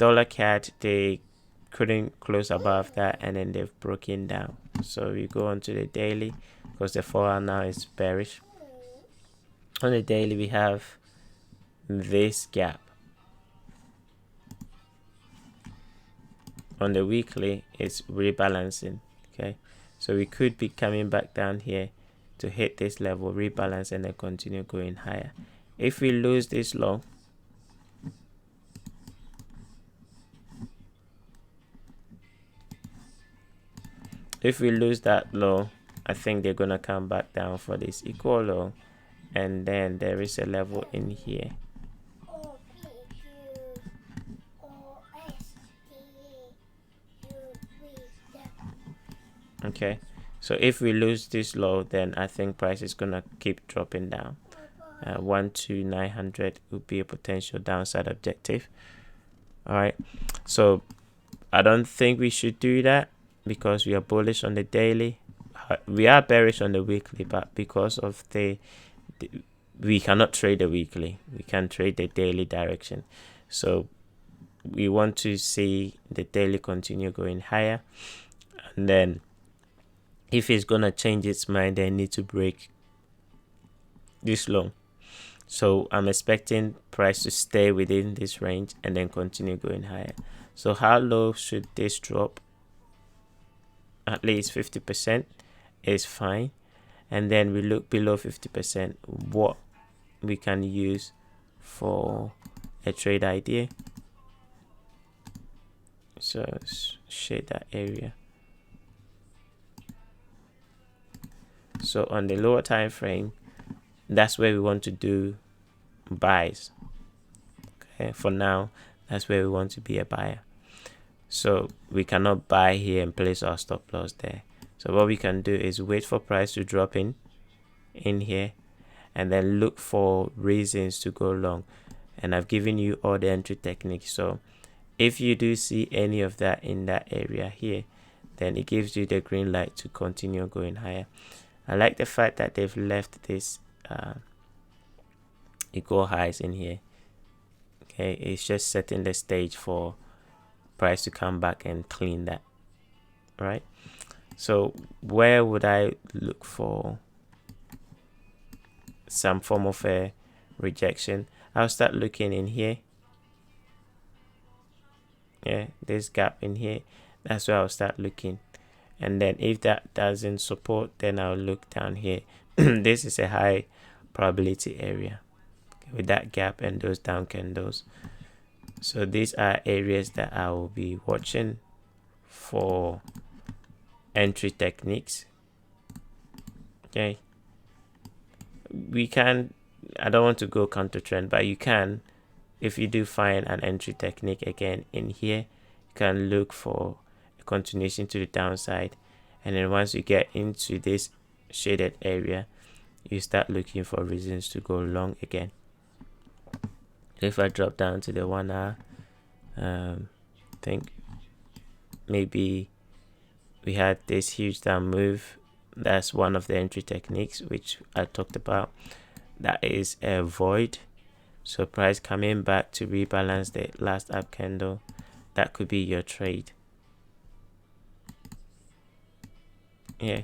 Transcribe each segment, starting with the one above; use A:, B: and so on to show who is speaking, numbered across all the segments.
A: dollar CAD, they couldn't close above that, and then they've broken down. So we go on to the daily, because the 4-hour now is bearish. On the daily, we have this gap. On the weekly, it's rebalancing. Okay, so we could be coming back down here to hit this level, rebalance, and then continue going higher. If we lose this low, that low, I think they're gonna come back down for this equal low, and then there is a level in here. Okay, so if we lose this low, then I think price is gonna keep dropping down. 12900 would be a potential downside objective. All right, so I don't think we should do that, because we are bullish on the daily. We are bearish on the weekly, but because of we cannot trade the weekly, we can trade the daily direction. So we want to see the daily continue going higher, and then if it's gonna change its mind, they need to break this low. So I'm expecting price to stay within this range and then continue going higher. So how low should this drop? At least 50% is fine. And then we look below 50%, what we can use for a trade idea. So shade that area. So on the lower time frame, that's where we want to do buys. Okay, for now, that's where we want to be a buyer. So we cannot buy here and place our stop loss there. So what we can do is wait for price to drop in here, and then look for reasons to go long. And I've given you all the entry techniques. So if you do see any of that in that area here, then it gives you the green light to continue going higher. I like the fact that they've left this equal highs in here. Okay, it's just setting the stage for price to come back and clean that. Right, so where would I look for some form of a rejection? I'll start looking in here. Yeah, this gap in here, that's where I'll start looking. And then if that doesn't support, then I'll look down here. This is a high probability area with that gap and those down candles. So these are areas that I will be watching for entry techniques. Okay, I don't want to go counter trend, but you can, if you do find an entry technique again in here, you can look for a continuation to the downside, and then once you get into this shaded area, you start looking for reasons to go long again. If I drop down to the 1 hour, think maybe we had this huge down move. That's one of the entry techniques which I talked about. That is a void. So price coming back to rebalance the last up candle, that could be your trade. Yeah,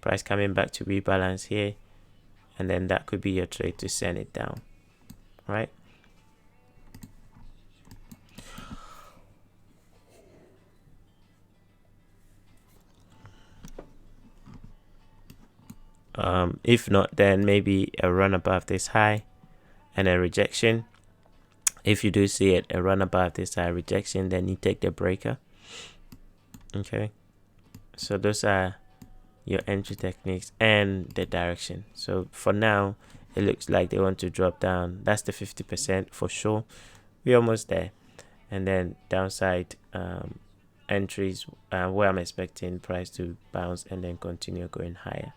A: price coming back to rebalance here, and then that could be your trade to send it down. Right, if not, then maybe a run above this high and a rejection. If you do see it, a run above this high, rejection, then you take the breaker. Okay, so those are your entry techniques and the direction. So for now, it looks like they want to drop down. That's the 50% for sure. We're almost there. And then downside entries where I'm expecting price to bounce and then continue going higher.